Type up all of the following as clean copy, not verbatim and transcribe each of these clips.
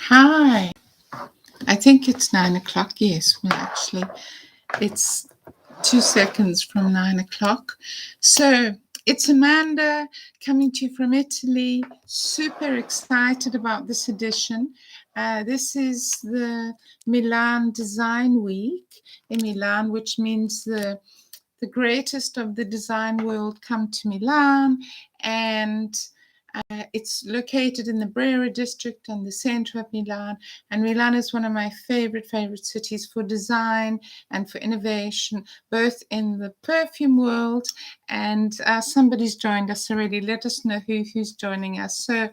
Hi, I think it's 9 o'clock. Yes, well, actually, it's 2 seconds from 9 o'clock. So it's Amanda coming to you from Italy. Super excited about this edition. This is the Milan Design Week in Milan, which means the greatest of the design world come to Milan, and it's located in the Brera district and the center of Milan. And Milan is one of my favorite cities for design and for innovation, both in the perfume world. And somebody's joined us already. Let us know who's joining us. So,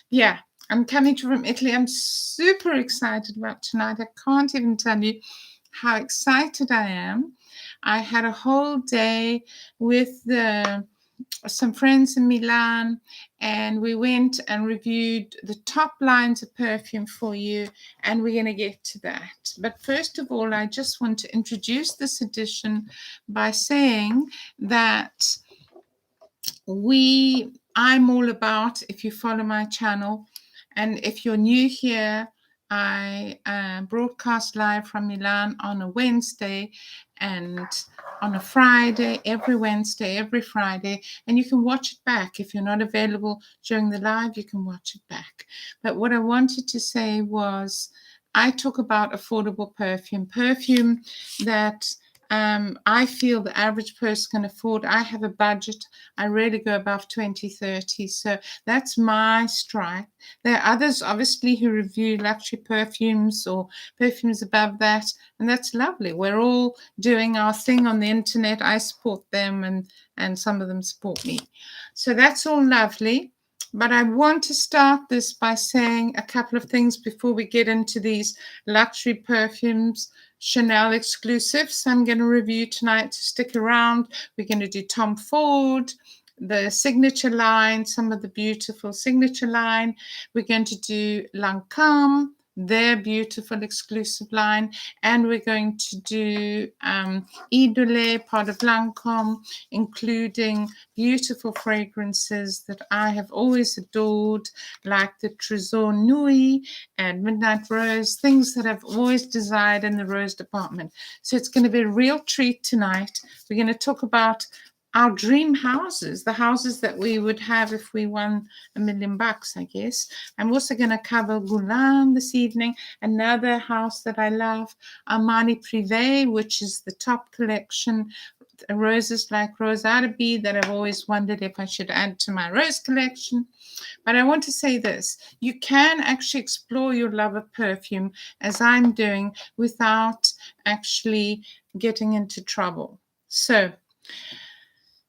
yeah, I'm coming from Italy. I'm super excited about tonight. I can't even tell you how excited I am. I had a whole day with some friends in Milan, and we went and reviewed the top lines of perfume for you, and we're going to get to that. But first of all, I just want to introduce this edition by saying that I'm all about, if you follow my channel, and if you're new here, I broadcast live from Milan on a Wednesday and on a Friday, every Wednesday, every Friday, and you can watch it back. If you're not available during the live, you can watch it back. But what I wanted to say was, I talk about affordable perfume that I feel the average person can afford. I have a budget. I rarely go above 20, 30. So that's my strike. There are others, obviously, who review luxury perfumes or perfumes above that. And that's lovely. We're all doing our thing on the internet. I support them, and some of them support me. So that's all lovely. But I want to start this by saying a couple of things before we get into these luxury perfumes. Chanel exclusives I'm going to review tonight, so stick around. We're going to do Tom Ford, the signature line, some of the beautiful signature line. We're going to do Lancome, their beautiful exclusive line, and we're going to do Idole, part of Lancome, including beautiful fragrances that I have always adored, like the Tresor Nuit and Midnight Rose, things that I've always desired in the rose department. So it's going to be a real treat tonight. We're going to talk about our dream houses, the houses that we would have if we won $1 million, I guess. I'm also going to cover Guerlain this evening, another house that I love, Armani Prive, which is the top collection, roses like Rose Araby that I've always wondered if I should add to my rose collection. But I want to say this, you can actually explore your love of perfume, as I'm doing, without actually getting into trouble. So,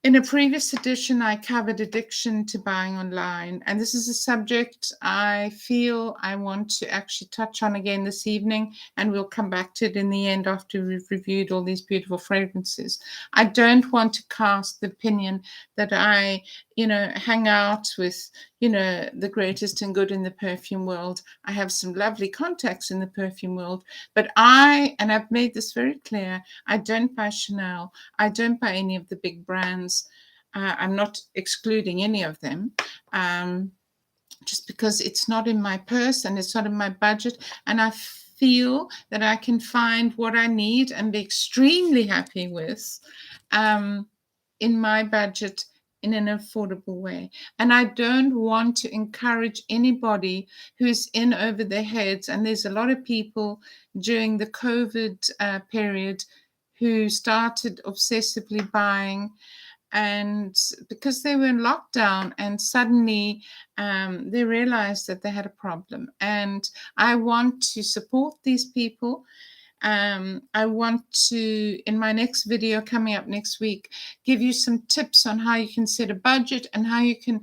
in a previous edition, I covered addiction to buying online, and this is a subject I feel I want to actually touch on again this evening, and we'll come back to it in the end after we've reviewed all these beautiful fragrances. I don't want to cast the opinion that I, hang out with, the greatest and good in the perfume world. I have some lovely contacts in the perfume world, but and I've made this very clear, I don't buy Chanel. I don't buy any of the big brands. I'm not excluding any of them, just because it's not in my purse and it's not in my budget. And I feel that I can find what I need and be extremely happy with in my budget in an affordable way. And I don't want to encourage anybody who's in over their heads. And there's a lot of people during the COVID period who started obsessively buying, and because they were in lockdown, and suddenly they realized that they had a problem. And I want to support these people. I want to, in my next video coming up next week, give you some tips on how you can set a budget and how you can,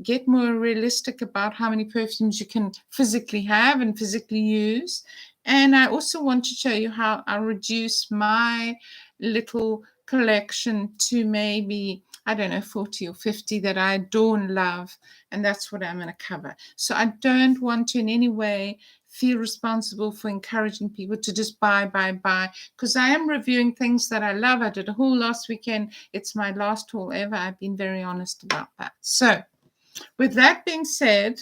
get more realistic about how many perfumes you can physically have and physically use. And I also want to show you how I reduce my little collection to maybe, I don't know, 40 or 50 that I adore and love. And that's what I'm going to cover. So I don't want to in any way feel responsible for encouraging people to just buy, because I am reviewing things that I love. I did a haul last weekend. It's my last haul ever. I've been very honest about that. So with that being said,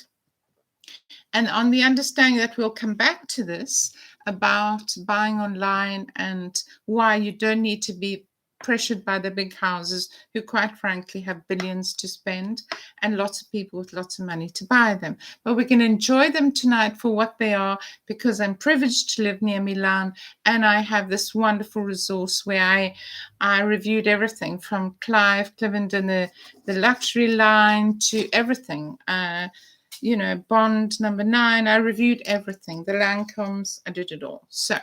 And on the understanding that we'll come back to this about buying online and why you don't need to be pressured by the big houses who quite frankly have billions to spend and lots of people with lots of money to buy them. But we can enjoy them tonight for what they are, because I'm privileged to live near Milan and I have this wonderful resource where I reviewed everything from CLIVE, CLIVENDON, the luxury line, to everything. You know, Bond number 9, I reviewed everything. The Lancomes, I did it all. So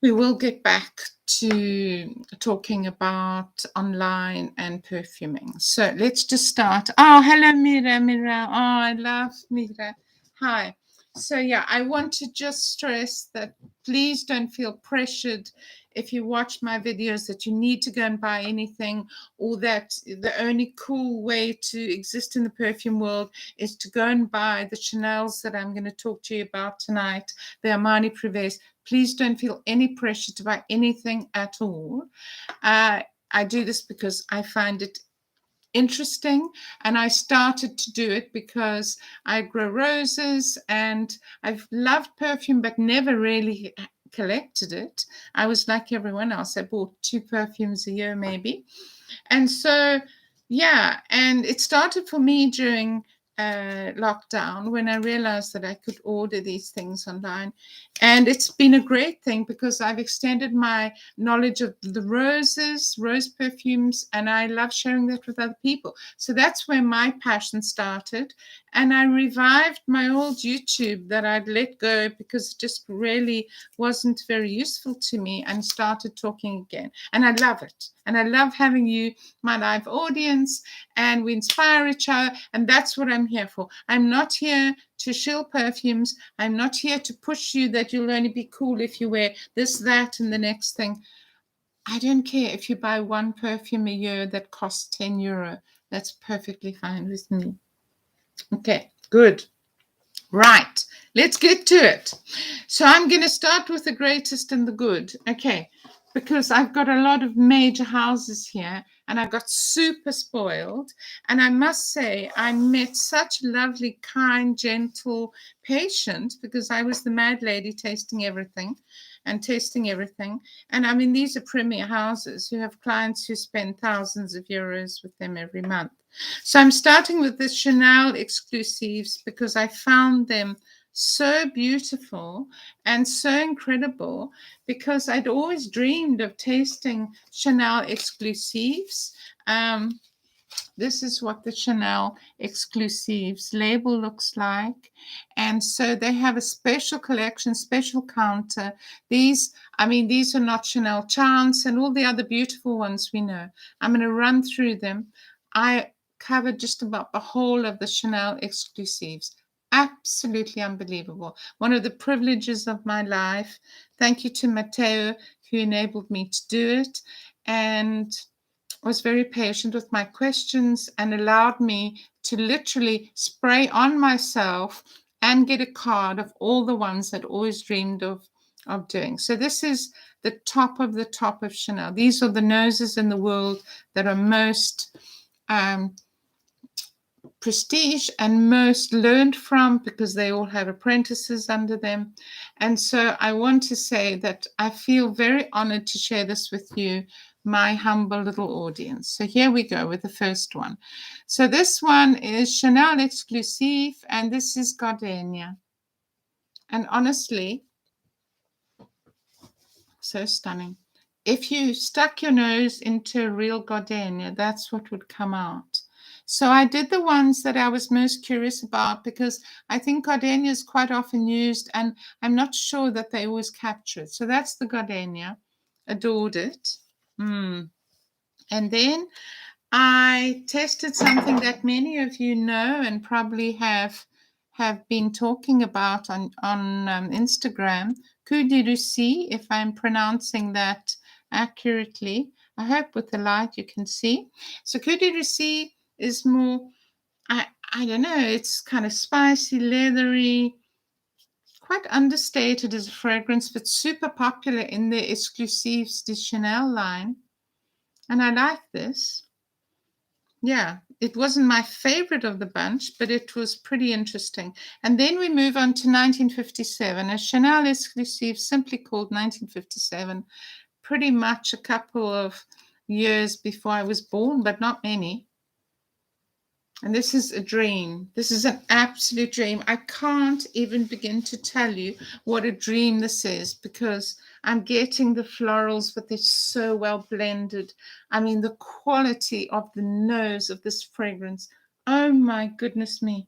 we will get back to talking about online and perfuming. So let's just start. Oh, hello, Mira. Oh, I love Mira. Hi. So yeah, I want to just stress that please don't feel pressured if you watch my videos that you need to go and buy anything, or that the only cool way to exist in the perfume world is to go and buy the Chanels that I'm going to talk to you about tonight, the Armani Prive. Please don't feel any pressure to buy anything at all. I do this because I find it interesting, and I started to do it because I grow roses and I've loved perfume but never really collected it. I was like everyone else. I bought 2 perfumes a year maybe. And so, yeah, and it started for me during lockdown when I realized that I could order these things online. And it's been a great thing because I've extended my knowledge of the rose perfumes, and I love sharing that with other people. So that's where my passion started. And I revived my old YouTube that I'd let go because it just really wasn't very useful to me, and started talking again. And I love it. And I love having you, my live audience, and we inspire each other. And that's what I'm here for. I'm not here to shill perfumes. I'm not here to push you that you'll only be cool if you wear this, that, and the next thing. I don't care if you buy 1 perfume a year that costs €10. That's perfectly fine with me. Okay, good. Right, let's get to it. So I'm going to start with the greatest and the good. Okay, because I've got a lot of major houses here and I got super spoiled. And I must say, I met such lovely, kind, gentle patients because I was the mad lady tasting everything and tasting everything. And I mean, these are premier houses who have clients who spend thousands of euros with them every month. So I'm starting with the Chanel Exclusives because I found them so beautiful and so incredible, because I'd always dreamed of tasting Chanel Exclusives. This is what the Chanel Exclusives label looks like. And so they have a special collection, special counter. These are not Chanel Chance and all the other beautiful ones we know. I'm going to run through them. I covered just about the whole of the Chanel Exclusives. Absolutely unbelievable. One of the privileges of my life. Thank you to Matteo, who enabled me to do it, and was very patient with my questions and allowed me to literally spray on myself and get a card of all the ones I'd always dreamed of doing. So this is the top of Chanel. These are the noses in the world that are most prestige and most learned from, because they all have apprentices under them. And so I want to say that I feel very honored to share this with you, my humble little audience. So here we go with the first one. So this one is Chanel Exclusif, and this is Gardenia. And honestly, so stunning. If you stuck your nose into a real Gardenia, that's what would come out. So I did the ones that I was most curious about, because I think Gardenia is quite often used and I'm not sure that they always capture it. So that's the Gardenia. Adored it. And then I tested something that many of you know and probably have been talking about on Instagram. Coup de Russie, if I'm pronouncing that accurately. I hope with the light you can see. So Coup de Russie is more, I don't know, it's kind of spicy, leathery, quite understated as a fragrance, but super popular in the Exclusifs de Chanel line. And I like this. Yeah, it wasn't my favorite of the bunch, but it was pretty interesting. And then we move on to 1957, a Chanel Exclusif, simply called 1957, pretty much a couple of years before I was born, but not many. And this is a dream. This is an absolute dream. I can't even begin to tell you what a dream this is, because I'm getting the florals, but they're so well blended. I mean, the quality of the nose of this fragrance. Oh my goodness me.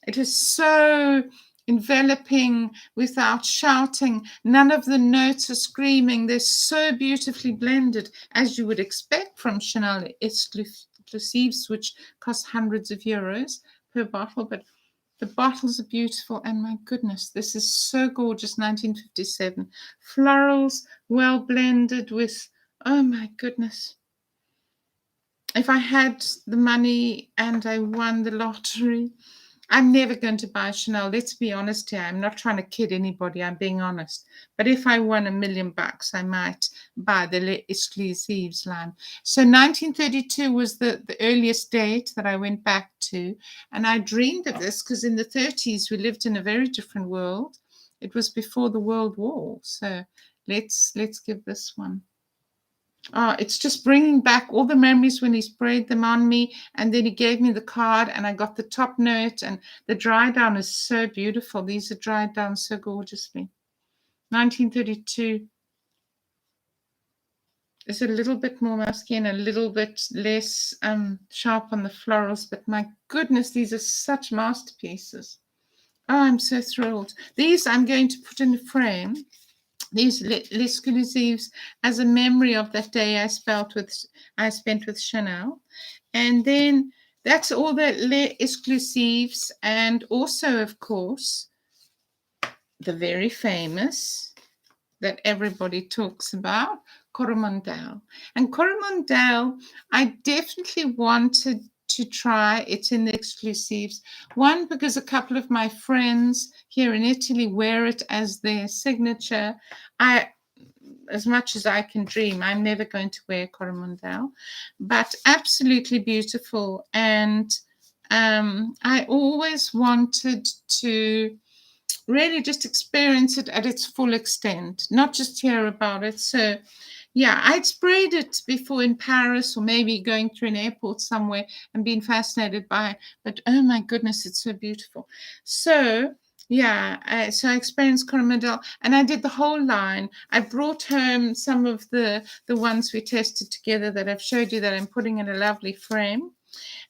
It is so enveloping without shouting. None of the notes are screaming. They're so beautifully blended, as you would expect from Chanel Exclusives, which cost hundreds of euros per bottle. But the bottles are beautiful, and my goodness, this is so gorgeous. 1957 florals, well blended with, oh my goodness. If I had the money and I won the lottery, I'm never going to buy Chanel. Let's be honest here. I'm not trying to kid anybody. I'm being honest. But if I won $1 million, I might buy the Exclusives line. So 1932 was the earliest date that I went back to. And I dreamed of this because in the 30s, we lived in a very different world. It was before the World War. So let's give this one. Oh, it's just bringing back all the memories when he sprayed them on me, and then he gave me the card, and I got the top note, and the dry down is so beautiful. These are dried down so gorgeously. 1932 is a little bit more musky and a little bit less sharp on the florals, but my goodness, these are such masterpieces. Oh, I'm so thrilled. These I'm going to put in a frame. These Exclusives as a memory of that day I spent with Chanel. And then that's all the Exclusives, and also, of course, the very famous that everybody talks about, Coromandel. And Coromandel, I definitely wanted to try. It's in the Exclusives. One, because a couple of my friends here in Italy wear it as their signature. As much as I can dream, I'm never going to wear Coromandel, but absolutely beautiful. And I always wanted to really just experience it at its full extent, not just hear about it. So yeah, I'd sprayed it before in Paris, or maybe going through an airport somewhere and been fascinated by it. But oh my goodness, it's so beautiful. So yeah, so I experienced Coromandel, and I did the whole line. I brought home some of the ones we tested together that I've showed you, that I'm putting in a lovely frame.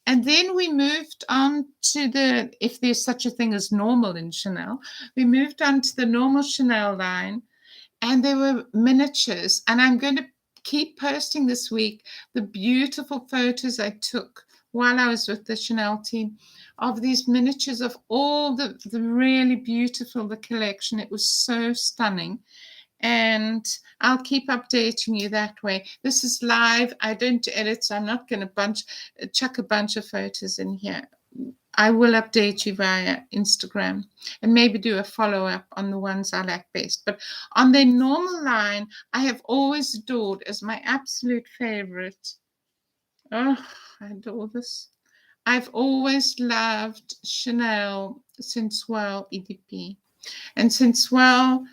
And then we moved on to the, if there's such a thing as normal in Chanel, we moved on to the normal Chanel line. And they were miniatures. And I'm going to keep posting this week the beautiful photos I took while I was with the Chanel team of these miniatures of all the really beautiful, the collection. It was so stunning. And I'll keep updating you that way. This is live. I don't edit, so I'm not going to chuck a bunch of photos in here. I will update you via Instagram and maybe do a follow-up on the ones I like best. But on their normal line, I have always adored as my absolute favorite. Oh, I adore this. I've always loved Chanel Sensual EDP. And Sensual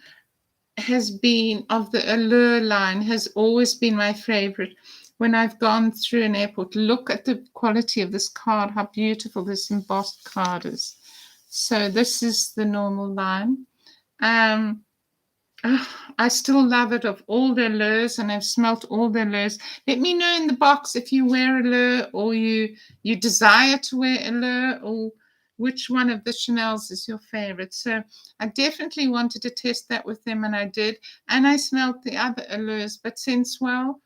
has been, of the Allure line, has always been my favorite. When I've gone through an airport, look at the quality of this card, how beautiful this embossed card is. So this is the normal line. I still love it, of all the Allures, and I've smelt all the Allures. Let me know in the box if you wear Allure, or you desire to wear Allure, or which one of the Chanels is your favorite. So I definitely wanted to test that with them, and I did. And I smelled the other Allures, but Sensual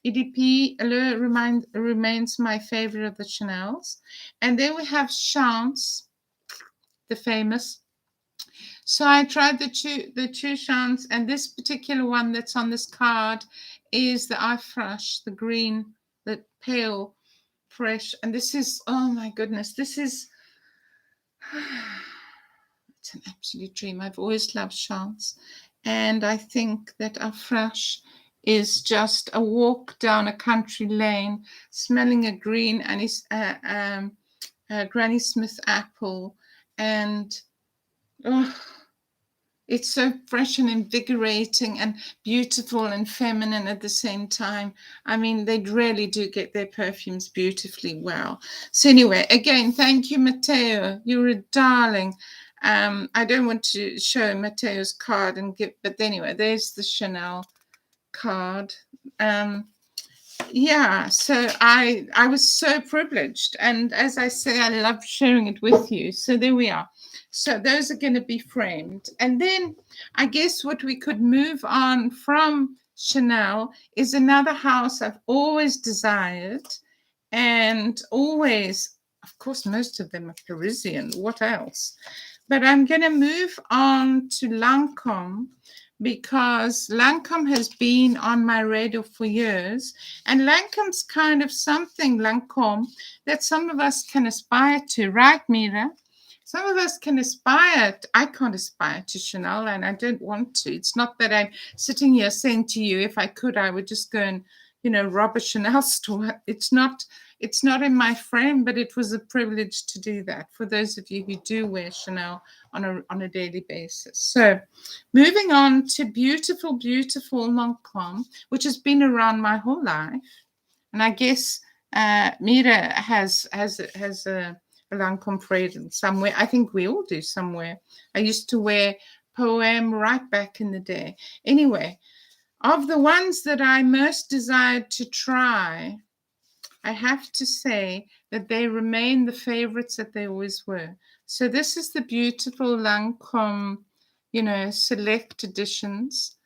EDP Allure remains my favorite of the Chanels. And then we have Chance, the famous. So I tried the two Chance, and this particular one that's on this card is the Fresh, the green, the pale fresh. And this is, oh my goodness, this is, it's an absolute dream. I've always loved Chance. And I think that Fresh is just a walk down a country lane, smelling a green Granny Smith apple, and oh, it's so fresh and invigorating and beautiful and feminine at the same time. I mean, they really do get their perfumes beautifully well. So anyway, again, thank you, Matteo. You're a darling. I don't want to show Matteo's card and give, but anyway, there's the Chanel card. Yeah, so I was so privileged, and as I say, I love sharing it with you. So there we are. So those are going to be framed, and then I guess what we could move on from Chanel is another house I've always desired, and always, of course, most of them are Parisian. What else? But I'm going to move on to Lancome, because Lancome has been on my radar for years. And Lancome's kind of something, Lancome, that some of us can aspire to, right, Mira? Some of us can aspire. I can't aspire to Chanel, and I don't want to. It's not that I'm sitting here saying to you, if I could, I would just go and, rob a Chanel store. It's not in my frame, but it was a privilege to do that for those of you who do wear Chanel on a daily basis. So moving on to beautiful, beautiful Lancome, which has been around my whole life. And I guess Mira has a Lancome fragrance somewhere. I think we all do somewhere. I used to wear Poème right back in the day. Anyway, of the ones that I most desired to try, I have to say that they remain the favorites that they always were. So this is the beautiful Lancome, select editions.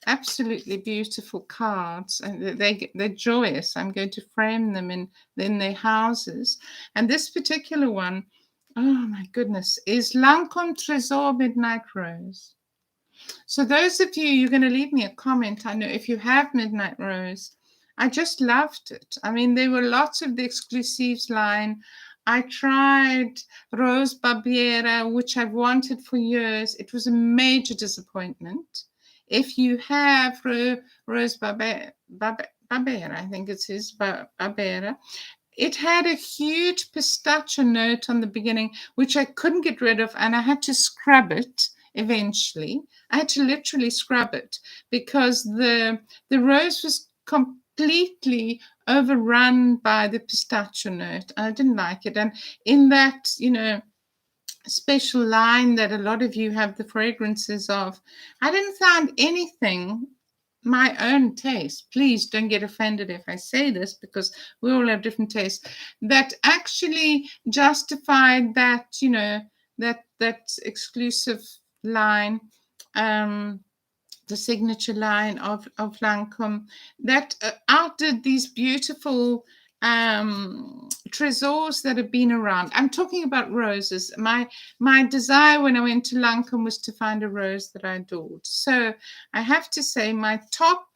Absolutely beautiful cards, and they're joyous. I'm going to frame them in their houses. And this particular one, oh my goodness, is Lancome Tresor Midnight Rose. So those of you, you're going to leave me a comment. I know if you have Midnight Rose, I just loved it. I mean, there were lots of the Exclusives line. I tried Rose Barbiera, which I've wanted for years. It was a major disappointment. If you have Rose Barbiera, I think it is Barbiera, it had a huge pistachio note on the beginning, which I couldn't get rid of, and I had to scrub it eventually. I had to literally scrub it because the rose was completely overrun by the pistachio note. I didn't like it. And in that, special line that a lot of you have the fragrances of, I didn't find anything my own taste. Please don't get offended if I say this, because we all have different tastes, that actually justified that, that exclusive line, the signature line of Lancome, that outdid these beautiful Tresors that have been around. I'm talking about roses. My desire when I went to Lancome was to find a rose that I adored. So I have to say my top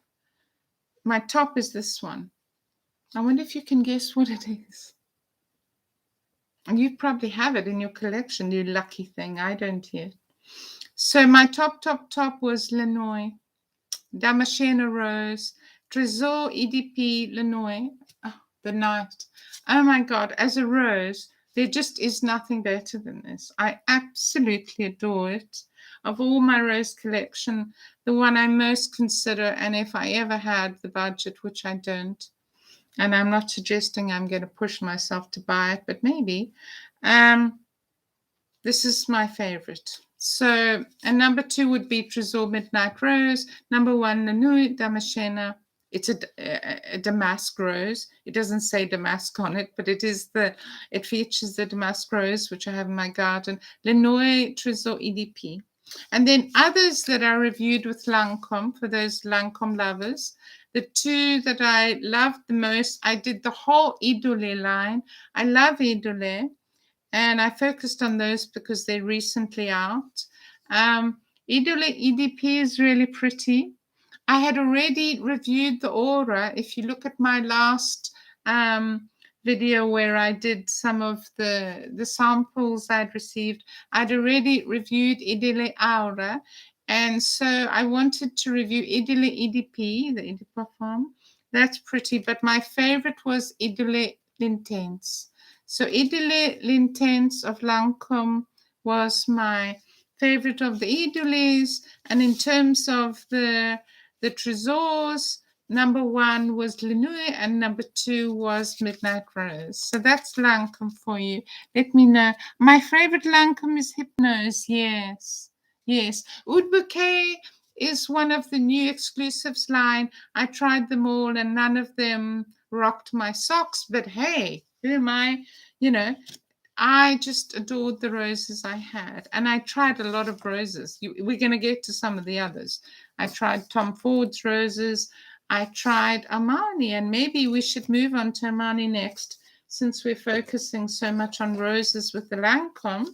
is this one. I wonder if you can guess what it is. You probably have it in your collection, you lucky thing. I don't yet. So my top was Lanoy, Damascena Rose, Tresor EDP Lanoy. Oh, the night. Oh my God, as a rose, there just is nothing better than this. I absolutely adore it. Of all my rose collection, the one I most consider, and if I ever had the budget, which I don't, and I'm not suggesting I'm going to push myself to buy it, but maybe, this is my favorite. So, and number 2 would be Tresor Midnight Rose. Number 1, La Nuit Damascena. It's a damask rose. It doesn't say damask on it, but it features the damask rose, which I have in my garden. La Nuit Tresor EDP. And then others that are reviewed with Lancome, for those Lancome lovers. The 2 that I loved the most, I did the whole Idole line. I love Idole. And I focused on those because they're recently out. Idole EDP is really pretty. I had already reviewed the Aura. If you look at my last video where I did some of the samples I'd received, I'd already reviewed Idole Aura. And so I wanted to review Idole EDP, the EDP Parfum. That's pretty, but my favorite was Idole L'Intense. So Idole L'Intense of Lancome was my favorite of the Idoles. And in terms of the Tresors, number 1 was La Nuit and number 2 was Midnight Rose. So that's Lancome for you. Let me know. My favorite Lancome is Hypnose. Yes. Yes. Oud Bouquet is one of the new exclusives line. I tried them all and none of them rocked my socks. But hey, who am I? You know, I just adored the roses I had. And I tried a lot of roses. We're going to get to some of the others. I tried Tom Ford's roses. I tried Armani. And maybe we should move on to Armani next, since we're focusing so much on roses with the Lancome.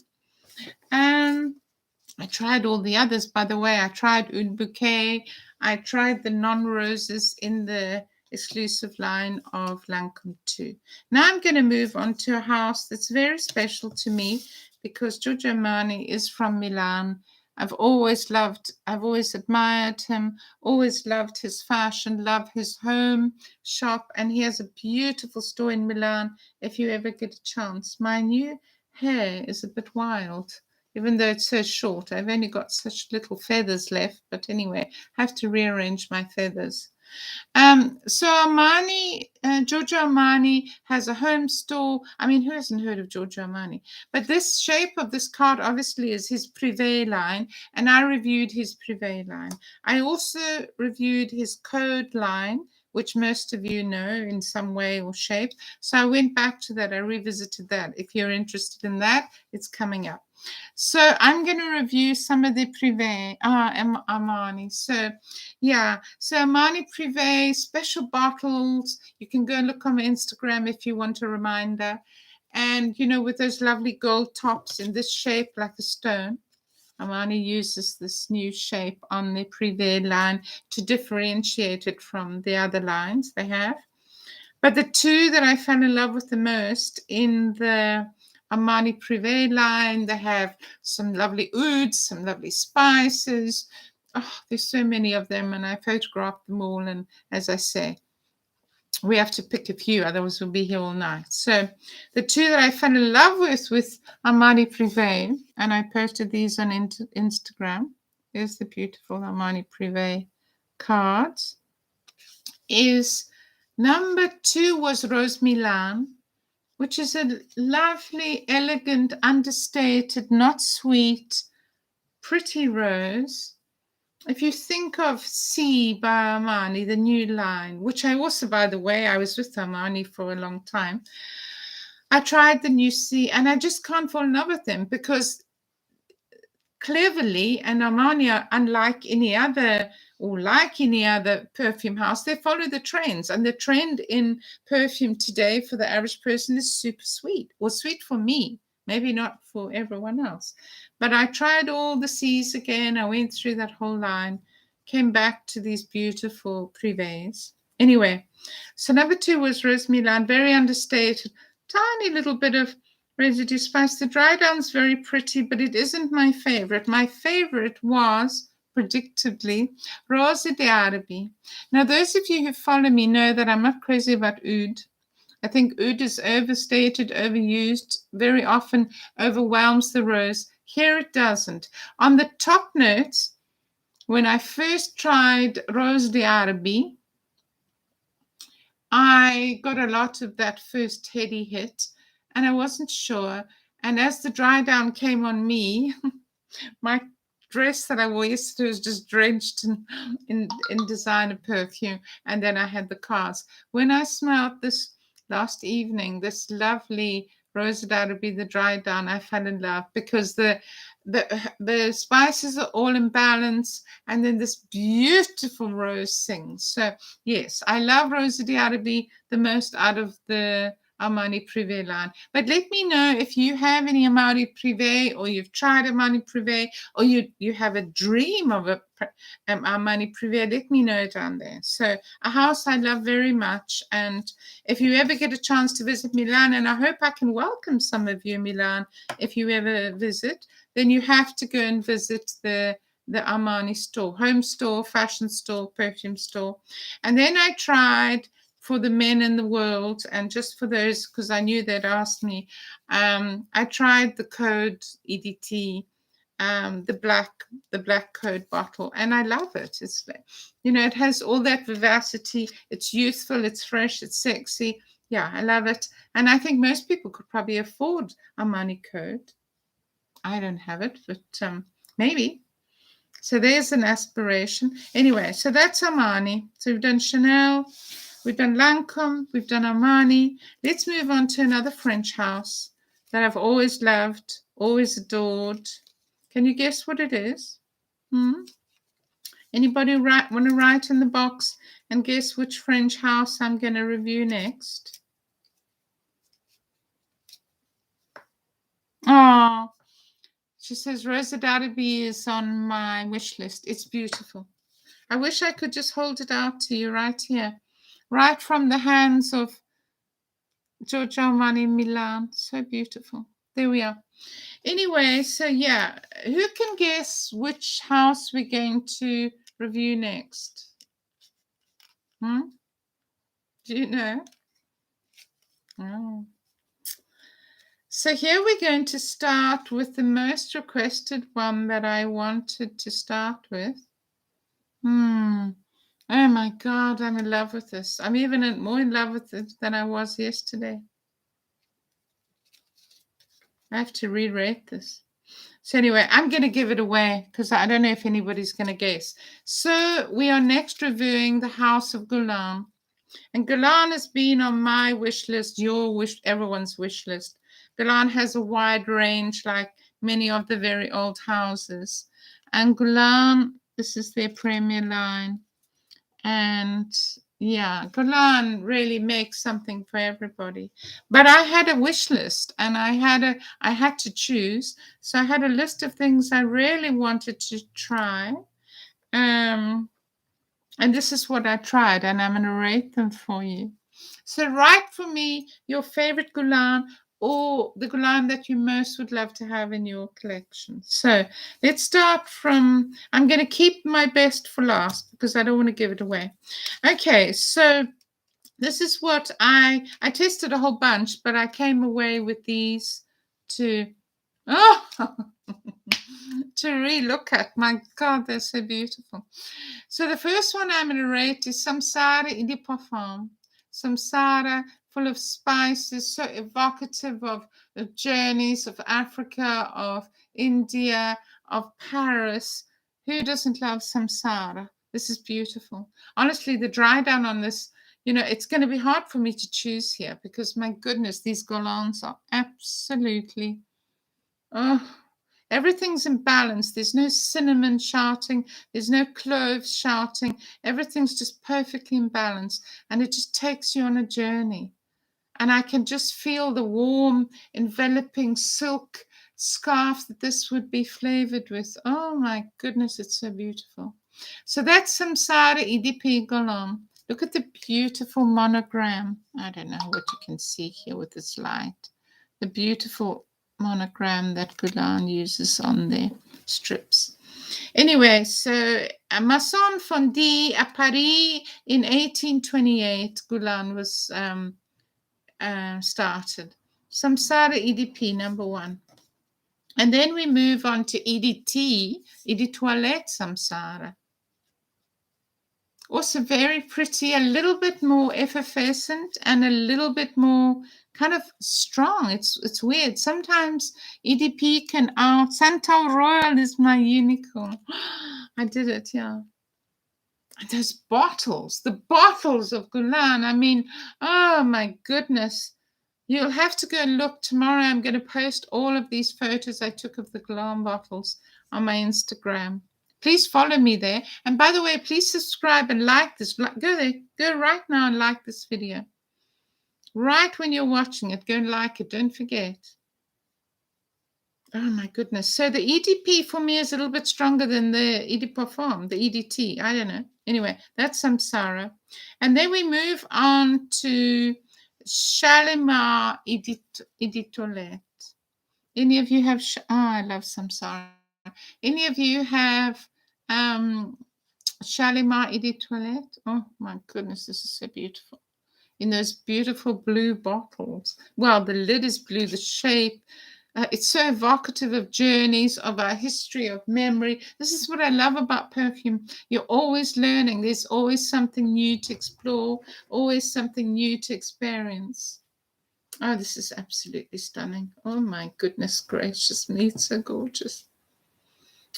I tried all the others, by the way. I tried Oud Bouquet. I tried the non-roses in the exclusive line of Lancome too. Now I'm going to move on to a house that's very special to me because Giorgio Armani is from Milan. I've always admired him, always loved his fashion, love his home shop, and he has a beautiful store in Milan if you ever get a chance. My new hair is a bit wild. Even though it's so short, I've only got such little feathers left. But anyway, I have to rearrange my feathers. So Armani, Giorgio Armani has a home store. I mean, who hasn't heard of Giorgio Armani? But this shape of this card obviously is his Prive line, and I reviewed his Prive line. I also reviewed his Code line, which most of you know in some way or shape. So I went back to that. I revisited that. If you're interested in that, it's coming up. So I'm going to review some of the Prive, Armani. So yeah, so Armani Prive special bottles. You can go and look on my Instagram if you want a reminder. And, you know, with those lovely gold tops in this shape like a stone. Armani uses this new shape on the Prive line to differentiate it from the other lines they have. But the two that I fell in love with the most in the Armani Prive line, they have some lovely ouds, some lovely spices. Oh, there's so many of them, and I photographed them all. And as I say, we have to pick a few, otherwise we'll be here all night. So the two that I fell in love with Armani Prive, and I posted these on Instagram. There's the beautiful Armani Prive cards. Is number 2 was Rose Milan, which is a lovely, elegant, understated, not sweet, pretty rose. If you think of C by Armani, the new line, which I also, by the way, I was with Armani for a long time. I tried the new C and I just can't fall in love with them because cleverly, and Armani are unlike any other or like any other perfume house, they follow the trends. And the trend in perfume today for the average person is super sweet, or sweet for me, maybe not for everyone else. But I tried all the C's again. I went through that whole line, came back to these beautiful Prives. Anyway, so number 2 was Rose Milan, very understated, tiny little bit of residue spice. The dry down's very pretty, but it isn't my favorite. My favorite was, predictably, Rose d'Arabi. Now, those of you who follow me know that I'm not crazy about oud. I think oud is overstated, overused, very often overwhelms the rose. Here it doesn't. On the top notes, when I first tried Rose d'Arabi, I got a lot of that first heady hit, and I wasn't sure. And as the dry down came on me, my dress that I wore yesterday was just drenched in designer perfume. And then I had the cars. When I smelled this last evening, this lovely Rose d'Arabi, the dry down, I fell in love because the spices are all in balance, and then this beautiful rose sings. So yes, I love Rose d'Arabi the most out of the Armani Prive line. But let me know if you have any Armani Prive, or you've tried Armani Prive, or you have a dream of a Armani Prive. Let me know down there. So a house I love very much. And if you ever get a chance to visit Milan, and I hope I can welcome some of you in Milan if you ever visit, then you have to go and visit the the Armani store, home store, fashion store, perfume store. And then I tried for the men in the world, and just for those, because I knew they'd asked me, I tried the code EDT, the black code bottle, and I love it. It's, you know, it has all that vivacity. It's youthful, it's fresh, it's sexy. Yeah, I love it. And I think most people could probably afford Armani code. I don't have it, but maybe. So there's an aspiration. Anyway, so that's Armani. So we've done Chanel, we've done Lancome, we've done Armani. Let's move on to another French house that I've always loved, always adored. Can you guess what it is? Anybody want to write in the box and guess which French house I'm going to review next? Oh, she says Rosa Darby is on my wish list. It's beautiful. I wish I could just hold it out to you right here, right from the hands of Giorgio Armani Milan. So beautiful. There we are. Anyway, so yeah, who can guess which house we're going to review next? Do you know? Oh. So here we're going to start with the most requested one that I wanted to start with. Oh my God, I'm in love with this. I'm even more in love with it than I was yesterday. I have to re-rate this. So anyway, I'm going to give it away because I don't know if anybody's going to guess. So we are next reviewing the House of Guerlain. And Guerlain has been on my wish list, your wish, everyone's wish list. Guerlain has a wide range, like many of the very old houses. And Guerlain, this is their premier line. And yeah, Guerlain really makes something for everybody. But I had a wish list, and I had to choose. So I had a list of things I really wanted to try. And this is what I tried, and I'm going to rate them for you. So write for me your favorite Guerlain, or the Guerlain that you most would love to have in your collection. So let's start from, I'm going to keep my best for last because I don't want to give it away. Okay, so this is what I tested a whole bunch, but I came away with these to to re-look at. My God, they're so beautiful. So the first one I'm going to rate is Samsara et de Parfum. Samsara, full of spices, so evocative of the journeys of Africa, of India, of Paris. Who doesn't love Samsara? This is beautiful. Honestly, the dry down on this, you know, it's going to be hard for me to choose here because, my goodness, these Guerlains are absolutely, everything's in balance. There's no cinnamon shouting. There's no cloves shouting. Everything's just perfectly in balance. And it just takes you on a journey. And I can just feel the warm, enveloping silk scarf that this would be flavored with. Oh my goodness, it's so beautiful. So that's Samsara et de Guerlain. Look at the beautiful monogram. I don't know what you can see here with this light. The beautiful monogram that Guerlain uses on their strips. Anyway, so Masson Fondi à Paris in 1828, Guerlain was started. Samsara EDP, number one. And then we move on to EDT, Eau de Toilette Samsara. Also very pretty, a little bit more effervescent and a little bit more kind of strong. It's weird. Sometimes EDP can out. Santal Royal is my unicorn. I did it, yeah. And those bottles, the bottles of Guerlain. I mean, oh my goodness. You'll have to go and look. Tomorrow I'm going to post all of these photos I took of the Guerlain bottles on my Instagram. Please follow me there. And by the way, please subscribe and like this. Go there. Go right now and like this video. Right when you're watching it, go and like it. Don't forget. Oh, my goodness. So the EDP for me is a little bit stronger than the Eau de Parfum, the EDT. I don't know. Anyway, that's Samsara. And then we move on to Shalimar Eau de Toilette. Any of you have... I love Samsara. Any of you have Shalimar Eau de Toilette. Oh my goodness, this is so beautiful. In those beautiful blue bottles. Well, the lid is blue, the shape. It's so evocative of journeys, of our history, of memory. This is what I love about perfume. You're always learning. There's always something new to explore, always something new to experience. Oh, this is absolutely stunning. Oh my goodness gracious me, it's so gorgeous.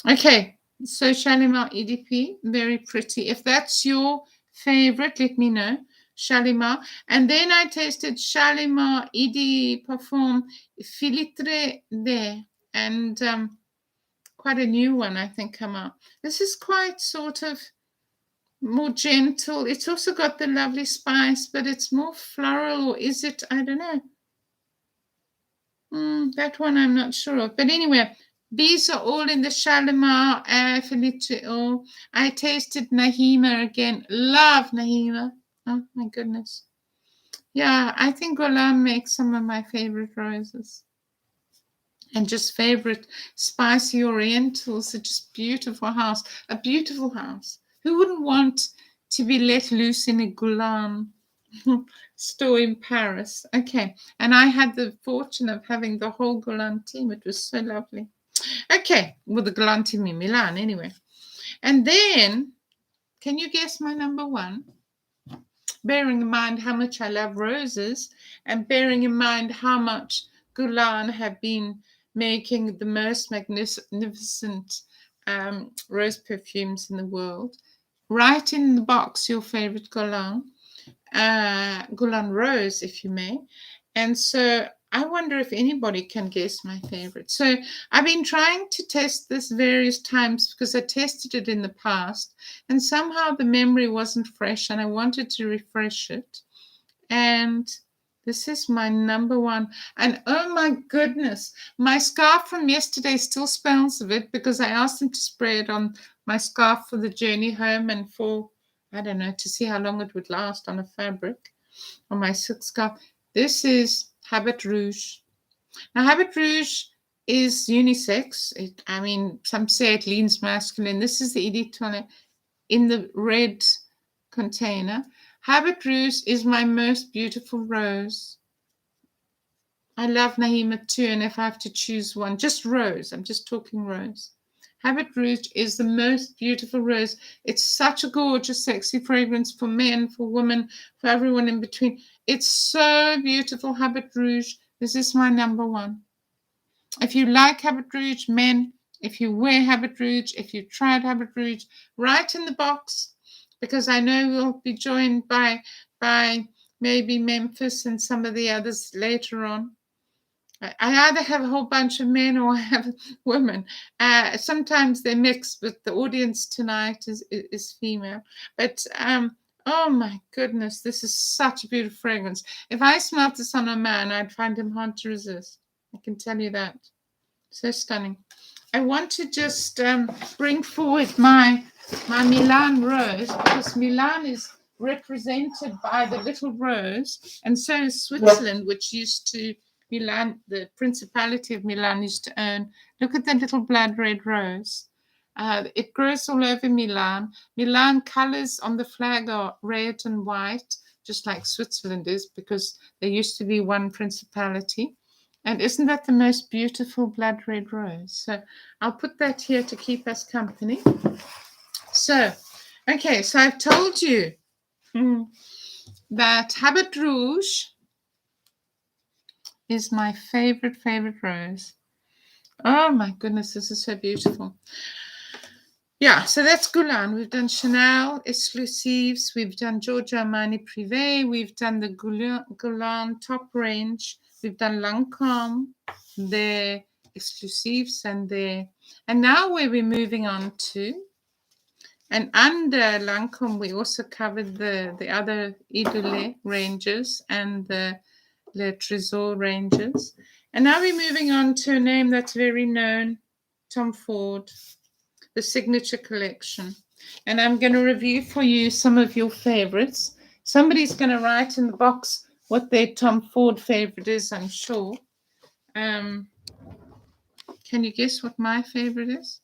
Okay, so Shalimar EDP, very pretty. If that's your favorite, let me know. Shalimar. And then I tasted Shalimar ED Parfum Filtre de, and quite a new one, I think, come out. This is quite sort of more gentle. It's also got the lovely spice, but it's more floral, or is it? I don't know. That one I'm not sure of. But anyway, these are all in the Shalimar Filtre Oil. I tasted Nahima again. Love Nahima. Oh my goodness. Yeah, I think Guerlain makes some of my favorite roses. And just favorite spicy orientals. It's just beautiful house. A beautiful house. Who wouldn't want to be let loose in a Guerlain store in Paris? Okay. And I had the fortune of having the whole Guerlain team. It was so lovely. Okay. Well, the Guerlain team in Milan anyway. And then, can you guess my number one? Bearing in mind how much I love roses, and bearing in mind how much Guerlain have been making the most magnificent rose perfumes in the world. Write in the box your favorite Guerlain rose, if you may. And so I wonder if anybody can guess my favorite. So I've been trying to test this various times because I tested it in the past, and somehow the memory wasn't fresh, and I wanted to refresh it. And this is my number one. And oh my goodness, my scarf from yesterday still smells of it because I asked them to spray it on my scarf for the journey home and for, I don't know, to see how long it would last on a fabric, on my silk scarf. This is Habit Rouge. Now, Habit Rouge is unisex. I mean, some say it leans masculine. This is the Eau de Toilette in the red container. Habit Rouge is my most beautiful rose. I love Nahima too, and if I have to choose one, just rose. I'm just talking rose. Habit Rouge is the most beautiful rose. It's such a gorgeous, sexy fragrance for men, for women, for everyone in between. It's so beautiful, Habit Rouge. This is my number one. If you like Habit Rouge, men, if you wear Habit Rouge, if you tried Habit Rouge, write in the box, because I know we'll be joined by maybe Memphis and some of the others later on. I either have a whole bunch of men or I have women. Sometimes they mix, but the audience tonight is female. But oh my goodness, this is such a beautiful fragrance. If I smelled this on a man, I'd find him hard to resist. I can tell you that. So stunning. I want to just bring forward my Milan rose, because Milan is represented by the little rose, and so is Switzerland, which used to Milan, the Principality of Milan used to own. Look at the little blood red rose. It grows all over Milan. Milan colors on the flag are red and white, just like Switzerland is, because there used to be one principality. And isn't that the most beautiful blood red rose? So I'll put that here to keep us company. So, okay, so I've told you that Habit Rouge is my favorite rose. Oh my goodness, this is so beautiful. Yeah, so that's Guerlain. We've done Chanel, Exclusives. We've done Giorgio Armani Prive. We've done the Guerlain top range. We've done Lancome, the Exclusives, and now we're moving on to, and under Lancome we also covered the other Idole ranges and the Tresor ranges. And now we're moving on to a name that's very known, Tom Ford, the Signature Collection. And I'm going to review for you some of your favorites. Somebody's going to write in the box what their Tom Ford favorite is, I'm sure. Can you guess what my favorite is?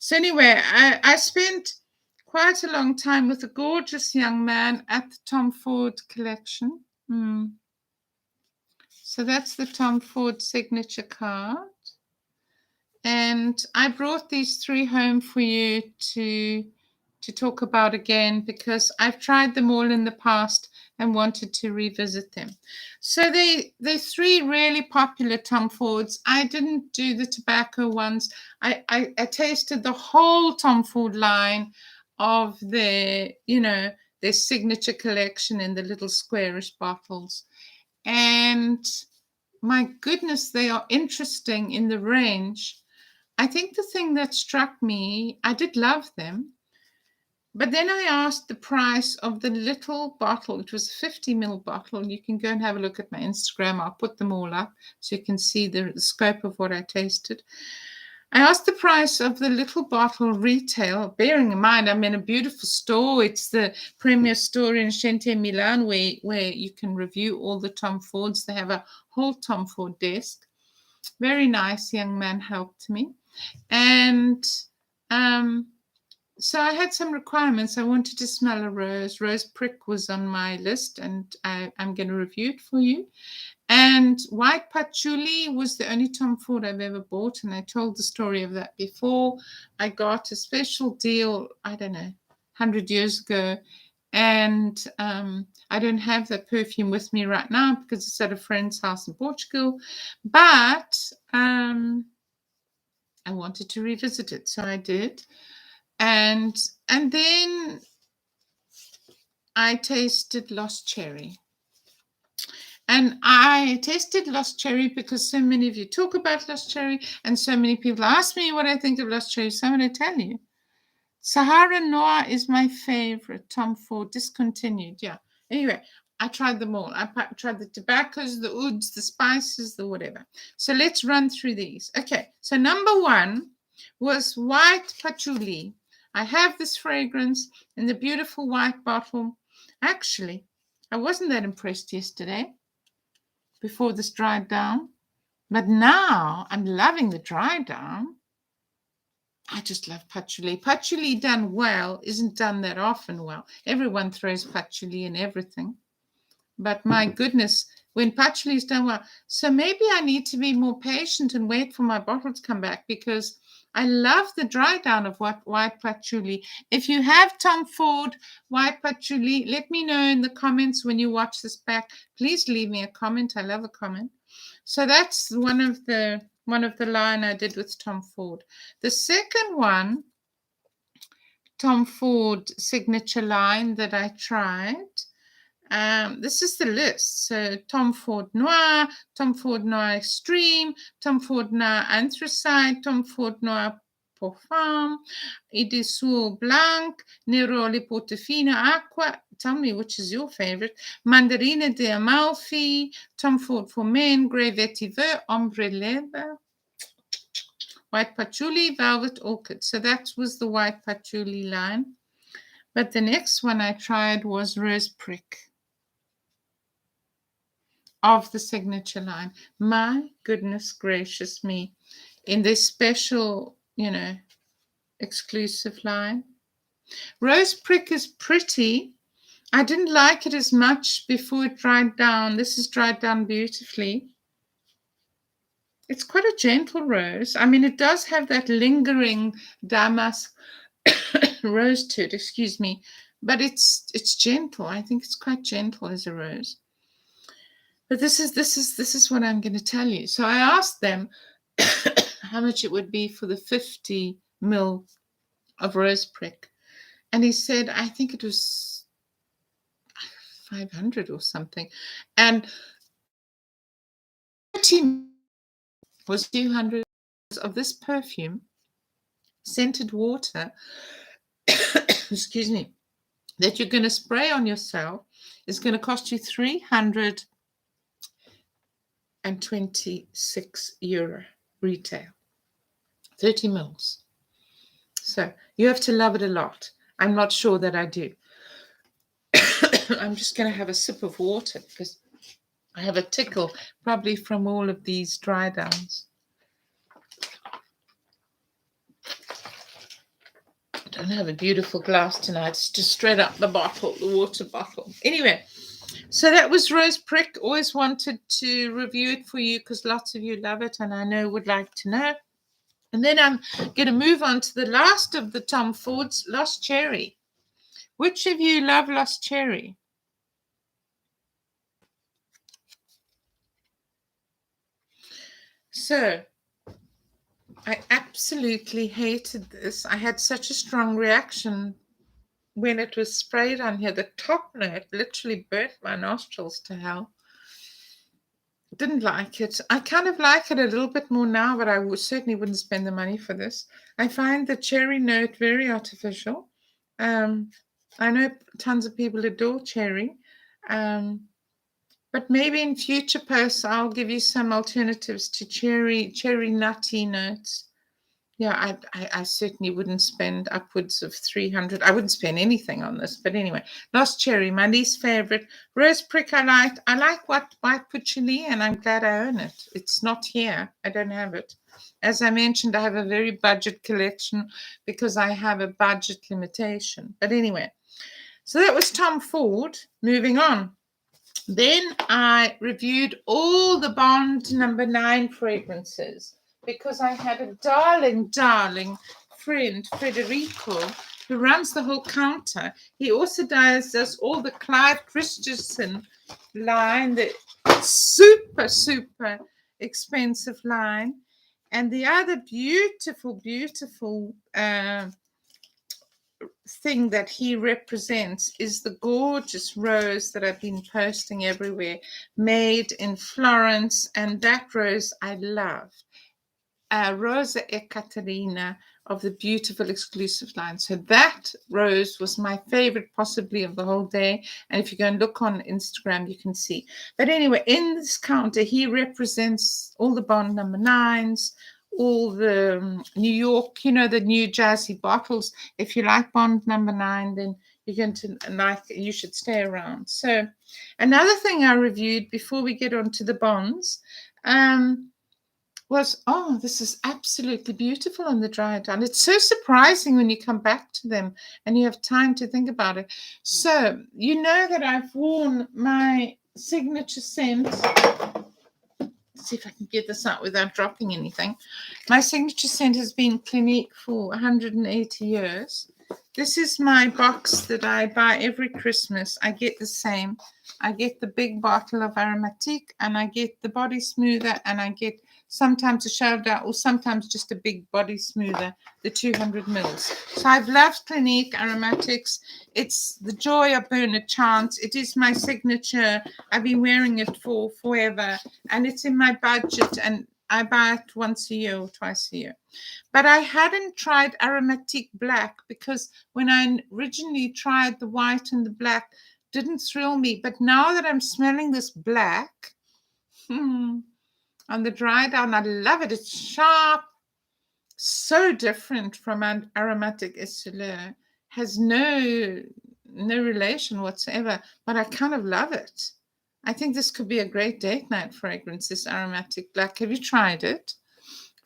So anyway, I spent quite a long time with a gorgeous young man at the Tom Ford collection. So that's the Tom Ford signature card. And I brought these 3 home for you to talk about again, because I've tried them all in the past and wanted to revisit them. So they're 3 really popular Tom Fords. I didn't do the tobacco ones. I tasted the whole Tom Ford line of their, their signature collection in the little squarish bottles. And my goodness, they are interesting in the range. I think the thing that struck me, I did love them, but then I asked the price of the little bottle. It was a 50ml bottle. You can go and have a look at my Instagram. I'll put them all up so you can see the scope of what I tasted. I asked the price of the little bottle retail, bearing in mind I'm in a beautiful store. It's the premier store in Milan where you can review all the Tom Fords. They have a whole Tom Ford desk. Very nice young man helped me. And so I had some requirements. I wanted to smell a rose. Rose prick was on my list, and I'm going to review it for you. And white patchouli was the only Tom Ford I've ever bought, and I told the story of that before. I got a special deal, I don't know, 100 years ago, and I don't have that perfume with me right now because it's at a friend's house in Portugal, but I wanted to revisit it, so I did. And then I tasted Lost Cherry. And I tasted Lost Cherry because so many of you talk about Lost Cherry, and so many people ask me what I think of Lost Cherry. So I'm going to tell you. Sahara Noir is my favorite Tom Ford, discontinued. Yeah. Anyway, I tried them all. I tried the tobaccos, the ouds, the spices, the whatever. So let's run through these. Okay. So number 1 was white patchouli. I have this fragrance in the beautiful white bottle. Actually, I wasn't that impressed yesterday before this dried down, but now I'm loving the dry down. I just love patchouli. Patchouli done well isn't done that often well. Everyone throws patchouli in everything, but my goodness, when patchouli is done well. So maybe I need to be more patient and wait for my bottle to come back, because I love the dry down of white patchouli. If you have Tom Ford white patchouli, let me know in the comments when you watch this back. Please leave me a comment. I love a comment. So that's one of the line I did with Tom Ford. The second one, Tom Ford signature line that I tried. This is the list. So Tom Ford Noir, Tom Ford Noir Extreme, Tom Ford Noir Anthracite, Tom Ford Noir Parfum, Idisur Blanc, Neroli Portofino Aqua. Tell me which is your favorite. Mandarina de Amalfi, Tom Ford for Men, Grey Vetiver, Ombre Leather, White Patchouli, Velvet Orchid. So that was the white patchouli line. But the next one I tried was Rose Prick of the signature line. My goodness gracious me. In this special, exclusive line. Rose Prick is pretty. I didn't like it as much before it dried down. This is dried down beautifully. It's quite a gentle rose. I mean, it does have that lingering damask rose to it, excuse me, but it's gentle. I think it's quite gentle as a rose. But this is what I'm going to tell you. So I asked them how much it would be for the 50 ml of Rose Prick, and he said, I think it was 500 or something, and 30 was 200 of this perfume, scented water, excuse me, that you're going to spray on yourself is going to cost you €326 retail, 30 mils. So you have to love it a lot. I'm not sure that I do. I'm just going to have a sip of water because I have a tickle, probably from all of these dry downs. going to have a beautiful glass tonight. It's just straight up the bottle, the water bottle. Anyway, so that was Rose Prick. Always wanted to review it for you because lots of you love it and I know would like to know. And then I'm going to move on to the last of the Tom Fords, Lost Cherry. Which of you love Lost Cherry? So, I absolutely hated this. I had such a strong reaction when it was sprayed on here. The top note literally burnt my nostrils to hell. Didn't like it. I kind of like it a little bit more now, but I certainly wouldn't spend the money for this. I find the cherry note very artificial. I know tons of people adore cherry. But maybe in future posts, I'll give you some alternatives to cherry nutty notes. Yeah, I certainly wouldn't spend upwards of 300. I wouldn't spend anything on this. But anyway, Lost Cherry, my least favorite. Rose Prick, I liked. I like white patchouli, and I'm glad I own it. It's not here. I don't have it. As I mentioned, I have a very budget collection because I have a budget limitation. But anyway, so that was Tom Ford. Moving on. Then I reviewed all the Bond number 9 fragrances because I had a darling friend, Federico, who runs the whole counter. He also does all the Clive Christensen line, the super expensive line. And the other beautiful thing that he represents is the gorgeous rose that I've been posting everywhere, made in Florence, and that rose I love. Rosa Ekaterina of the beautiful Exclusif line. So that rose was my favorite possibly of the whole day. And if you go and look on Instagram, you can see. But anyway, in this counter, he represents all the Bond number 9s, all the New York, the new jazzy bottles. If you like Bond number 9, then you're going to like, you should stay around. So another thing I reviewed before we get on to the Bonds, was, this is absolutely beautiful on the dry down. It's so surprising when you come back to them and you have time to think about it. So, you know that I've worn my signature scent. Let's see if I can get this out without dropping anything. My signature scent has been Clinique for 180 years. This is my box that I buy every Christmas. I get the same. I get the big bottle of aromatique, and I get the body smoother, and I get sometimes a shoulder or sometimes just a big body smoother, the 200 mils. So I've loved Clinique aromatics. It's the joy of Bernard Chance. It is my signature. I've been wearing it for forever, and it's in my budget, and I buy it once a year or twice a year. But I hadn't tried aromatique black because when I originally tried the white and the black, didn't thrill me. But now that I'm smelling this black on the dry down, I love it. It's sharp, so different from an aromatic Essilor. Has no relation whatsoever, but I kind of love it. I think this could be a great date night fragrance, this aromatic black. Have you tried it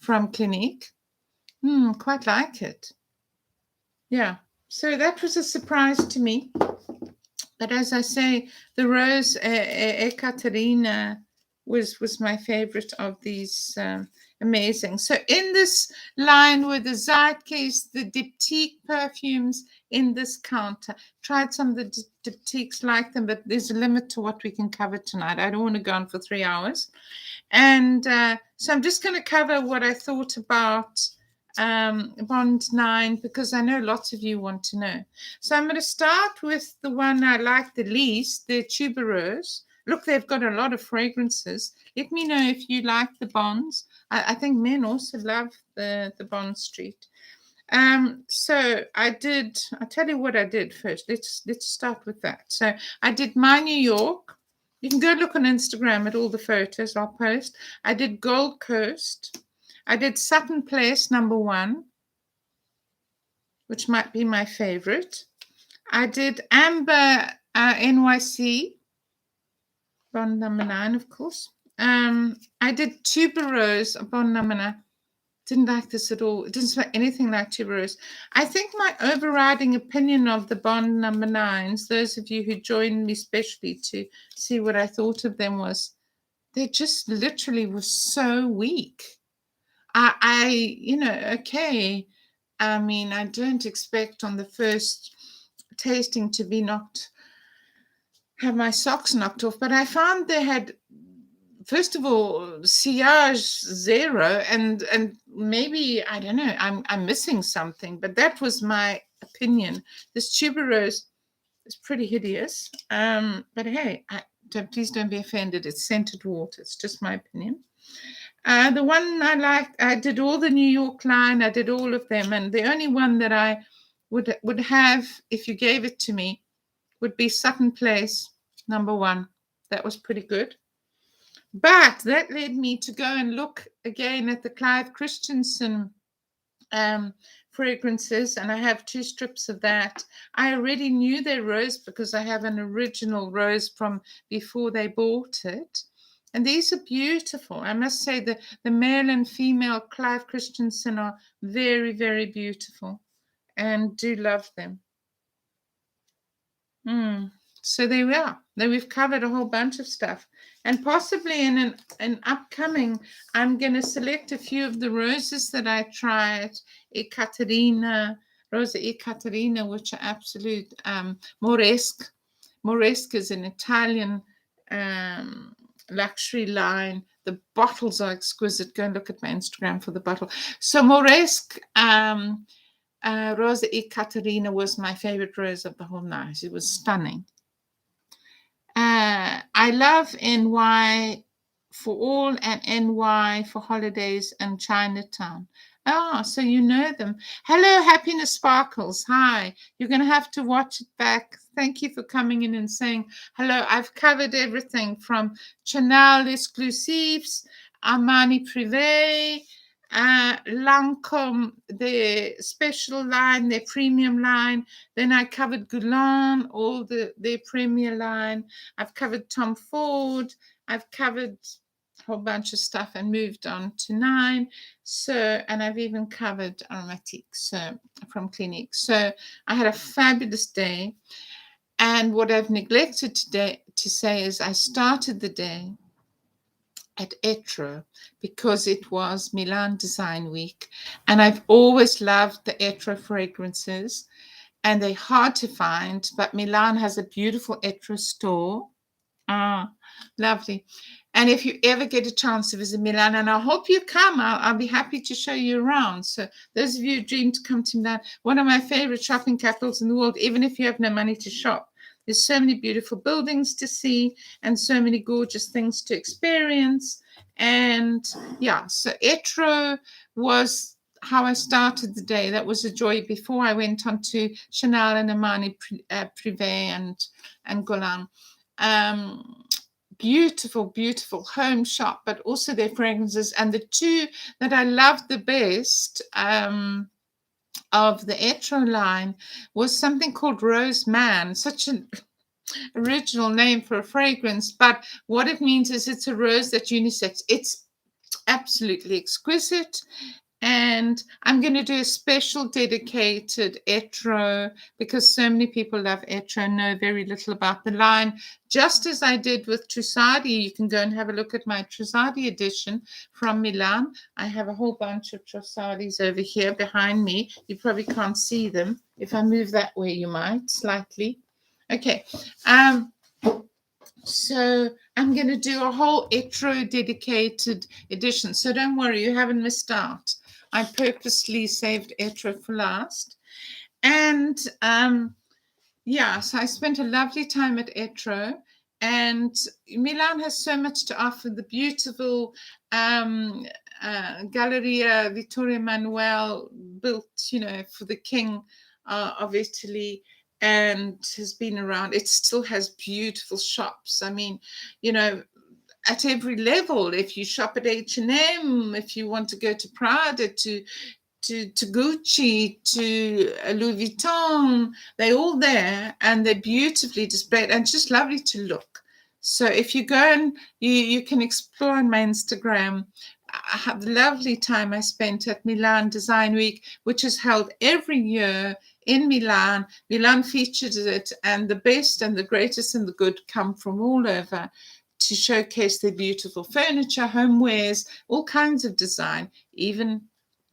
from Clinique? Quite like it. Yeah, so that was a surprise to me. But as I say, the Rose Ekaterina was my favorite of these amazing. So in this line were the Zeitgeist, the diptyque perfumes in this counter. Tried some of the diptyques, like them, but there's a limit to what we can cover tonight. I don't want to go on for 3 hours. And so I'm just going to cover what I thought about Bond 9, because I know lots of you want to know. So I'm going to start with the one I like the least, the Tuberose. Look, they've got a lot of fragrances. Let me know if you like the Bonds. I think men also love the Bond Street. So I'll tell you what I did first. Let's start with that. So I did my New York. You can go look on Instagram at all the photos I'll post. I did Gold Coast. I did Sutton Place #1, which might be my favorite. I did Amber NYC, Bond number 9, of course. I did Tuberose, Bond number 9. Didn't like this at all. It didn't smell anything like tuberose. I think my overriding opinion of the Bond number 9s, those of you who joined me specially to see what I thought of them, was they just literally were so weak. Okay. I mean, I don't expect on the first tasting to be have my socks knocked off, but I found they had, first of all, sillage 0, and maybe, I don't know, I'm missing something, but that was my opinion. This tuberose is pretty hideous, but hey, please don't be offended. It's scented water. It's just my opinion. The one I liked, I did all the New York line. I did all of them, and the only one that I would have, if you gave it to me, would be Sutton Place number 1. That was pretty good. But that led me to go and look again at the Clive Christensen fragrances, and I have 2 strips of that. I already knew their rose because I have an original rose from before they bought it. And these are beautiful. I must say the male and female Clive Christensen are very, very beautiful, and do love them. So there we are. Then we've covered a whole bunch of stuff. And possibly in an upcoming, I'm going to select a few of the roses that I tried. Rosa Ekaterina, which are absolute Moresque. Moresque is an Italian luxury line. The bottles are exquisite. Go and look at my Instagram for the bottle. So Moresque, Rosa Ekaterina was my favorite rose of the whole night. It was stunning. I love NY for all and NY for holidays and Chinatown. Oh, so you know them. Hello, Happiness Sparkles. Hi. You're going to have to watch it back. Thank you for coming in and saying hello. I've covered everything from Chanel Exclusifs, Armani Prive, Lancome, their special line, their premium line. Then I covered Guerlain, all their premier line. I've covered Tom Ford. I've covered a whole bunch of stuff and moved on to 9. So, and I've even covered Aromatiques from Clinique. So I had a fabulous day. And what I've neglected today to say is I started the day at Etro because it was Milan Design Week, and I've always loved the Etro fragrances, and they're hard to find, but Milan has a beautiful Etro store. Lovely. And if you ever get a chance to visit Milan, and I hope you come, I'll be happy to show you around. So those of you who dream to come to Milan, one of my favorite shopping capitals in the world, even if you have no money to shop. There's so many beautiful buildings to see and so many gorgeous things to experience. And yeah, so Etro was how I started the day. That was a joy before I went on to Chanel and Armani Prive and Guerlain. Beautiful, beautiful home shop, but also their fragrances. And the 2 that I loved the best of the Etro line was something called Rose Man. Such an original name for a fragrance, but what it means is it's a rose that's unisex. It's absolutely exquisite. And I'm going to do a special dedicated Etro because so many people love Etro and know very little about the line. Just as I did with Trussardi, you can go and have a look at my Trussardi edition from Milan. I have a whole bunch of Trussardis over here behind me. You probably can't see them. If I move that way, you might slightly. Okay. So I'm going to do a whole Etro dedicated edition. So don't worry, you haven't missed out. I purposely saved Etro for last. And yeah, so I spent a lovely time at Etro. And Milan has so much to offer. The beautiful Galleria Vittorio Emanuele built, for the king of Italy, and has been around. It still has beautiful shops. I mean, at every level. If you shop at H&M, if you want to go to Prada, to Gucci, to Louis Vuitton, they're all there, and they're beautifully displayed and just lovely to look. So if you go and you can explore on my Instagram, the lovely time I spent at Milan Design Week, which is held every year in Milan. Milan features it, and the best and the greatest and the good come from all over to showcase their beautiful furniture, homewares, all kinds of design, even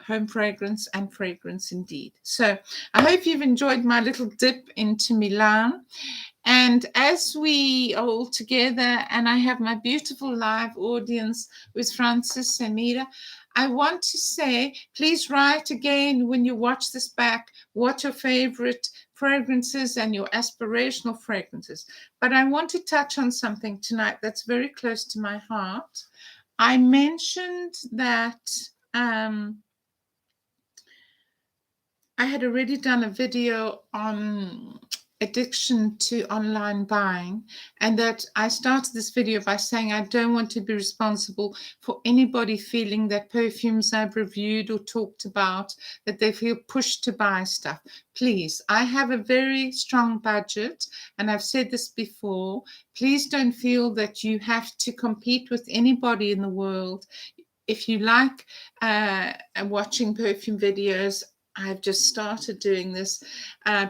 home fragrance and fragrance indeed. So I hope you've enjoyed my little dip into Milan. And as we are all together and I have my beautiful live audience with Francis and Mira, I want to say, please write again when you watch this back, what your favorite fragrances and your aspirational fragrances. But I want to touch on something tonight that's very close to my heart. I mentioned that I had already done a video on addiction to online buying, and that I started this video by saying I don't want to be responsible for anybody feeling that perfumes I've reviewed or talked about, that they feel pushed to buy stuff. Please, I have a very strong budget, and I've said this before. Please don't feel that you have to compete with anybody in the world. If you like watching perfume videos, I've just started doing this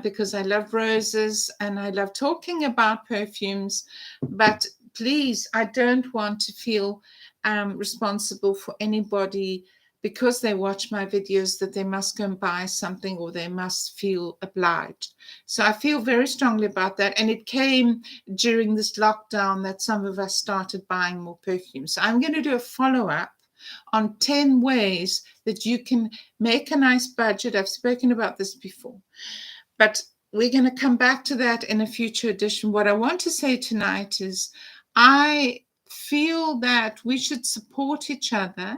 because I love roses and I love talking about perfumes. But please, I don't want to feel responsible for anybody because they watch my videos that they must go and buy something or they must feel obliged. So I feel very strongly about that. And it came during this lockdown that some of us started buying more perfumes. So I'm going to do a follow-up on 10 ways that you can make a nice budget. I've spoken about this before, but we're going to come back to that in a future edition. What I want to say tonight is I feel that we should support each other,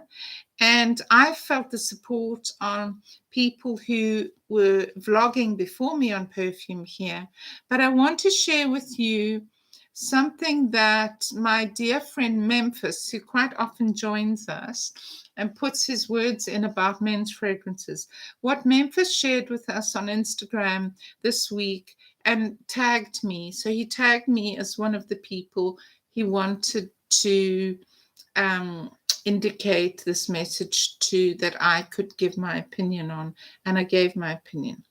and I felt the support on people who were vlogging before me on perfume here. But I want to share with you something that my dear friend Memphis, who quite often joins us and puts his words in about men's fragrances, what Memphis shared with us on Instagram this week and tagged me. So he tagged me as one of the people he wanted to indicate this message to, that I could give my opinion on, and I gave my opinion.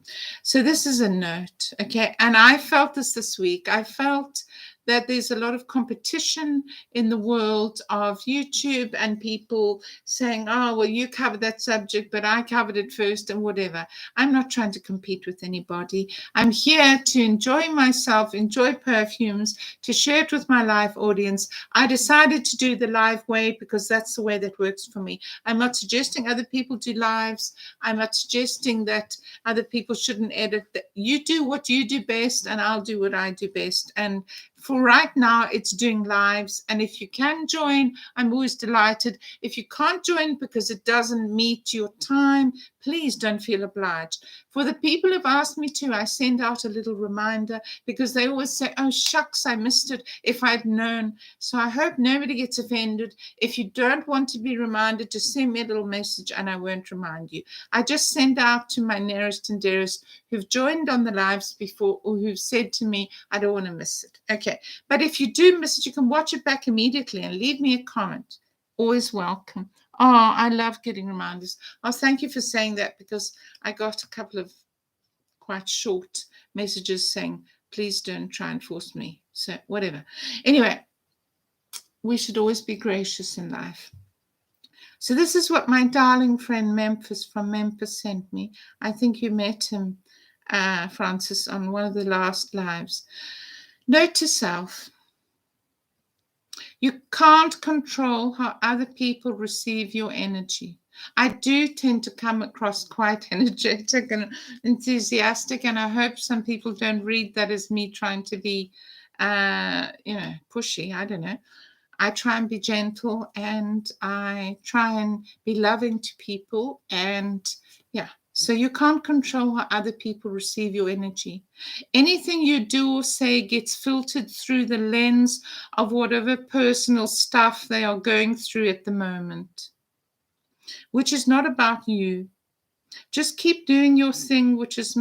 So this is a note, okay? And I felt this week. I felt that there's a lot of competition in the world of YouTube and people saying, oh, well, you covered that subject, but I covered it first and whatever. I'm not trying to compete with anybody. I'm here to enjoy myself, enjoy perfumes, to share it with my live audience. I decided to do the live way because that's the way that works for me. I'm not suggesting other people do lives. I'm not suggesting that other people shouldn't edit. You do what you do best and I'll do what I do best. And for right now, it's doing lives. And if you can join, I'm always delighted. If you can't join because it doesn't meet your time, please don't feel obliged. For the people who've asked me to, I send out a little reminder because they always say, oh, shucks, I missed it if I'd known. So I hope nobody gets offended. If you don't want to be reminded, just send me a little message and I won't remind you. I just send out to my nearest and dearest who've joined on the lives before or who've said to me, I don't want to miss it. Okay. But if you do miss it, you can watch it back immediately and leave me a comment. Always welcome. Oh, I love getting reminders. Oh, thank you for saying that because I got a couple of quite short messages saying, please don't try and force me. So whatever. Anyway, we should always be gracious in life. So this is what my darling friend Memphis from Memphis sent me. I think you met him, Francis, on one of the last lives. Note to self, you can't control how other people receive your energy. I do tend to come across quite energetic and enthusiastic, and I hope some people don't read that as me trying to be, pushy. I don't know. I try and be gentle and I try and be loving to people, and yeah. So you can't control how other people receive your energy. Anything you do or say gets filtered through the lens of whatever personal stuff they are going through at the moment, which is not about you. Just keep doing your thing, which is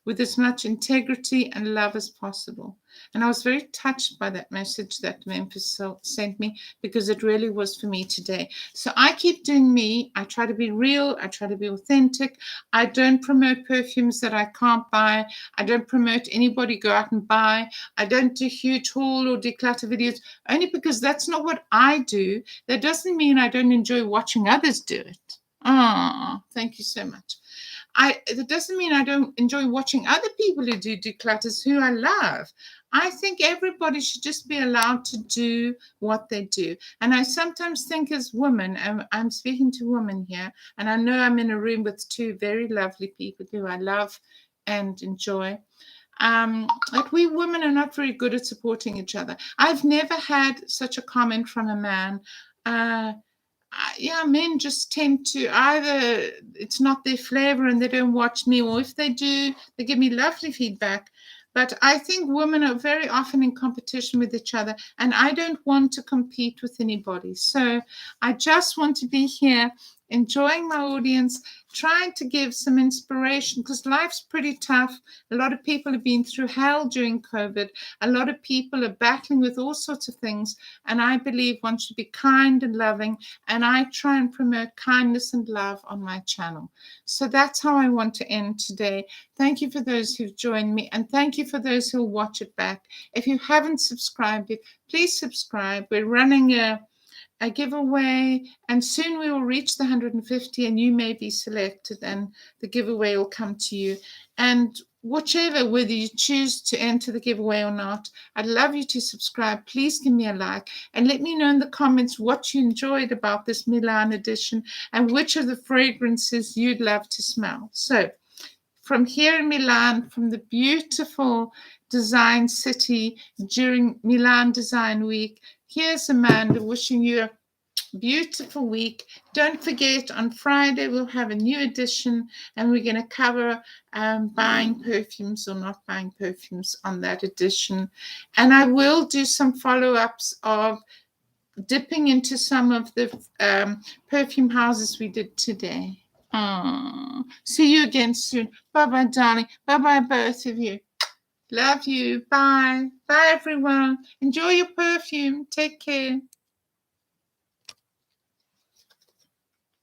with as much integrity and love as possible. And I was very touched by that message that Memphis sent me, because it really was for me today. So I keep doing me. I try to be real. I try to be authentic. I don't promote perfumes that I can't buy. I don't promote anybody go out and buy. I don't do huge haul or declutter videos, only because that's not what I do. That doesn't mean I don't enjoy watching others do it. Oh, thank you so much. That doesn't mean I don't enjoy watching other people who do declutters who I love. I think everybody should just be allowed to do what they do. And I sometimes think as women, and I'm speaking to women here, and I know I'm in a room with two very lovely people who I love and enjoy, that we women are not very good at supporting each other. I've never had such a comment from a man. Yeah, men just tend to either it's not their flavor and they don't watch me, or if they do, they give me lovely feedback. But I think women are very often in competition with each other, and I don't want to compete with anybody. So I just want to be here enjoying my audience, trying to give some inspiration, because life's pretty tough. A lot of people have been through hell during COVID. A lot of people are battling with all sorts of things. And I believe one should be kind and loving. And I try and promote kindness and love on my channel. So that's how I want to end today. Thank you for those who've joined me. And thank you for those who'll watch it back. If you haven't subscribed yet, please subscribe. We're running a giveaway, and soon we will reach the 150, and you may be selected, and the giveaway will come to you. And whichever, whether you choose to enter the giveaway or not, I'd love you to subscribe. Please give me a like and let me know in the comments what you enjoyed about this Milan edition and which of the fragrances you'd love to smell. So from here in Milan, from the beautiful design city during Milan Design Week, here's Amanda wishing you a beautiful week. Don't forget, on Friday we'll have a new edition, and we're going to cover buying perfumes or not buying perfumes on that edition. And I will do some follow-ups of dipping into some of the perfume houses we did today. See you again soon. Bye-bye, darling. Bye-bye, both of you. Love you. Bye. Bye, everyone. Enjoy your perfume. Take care.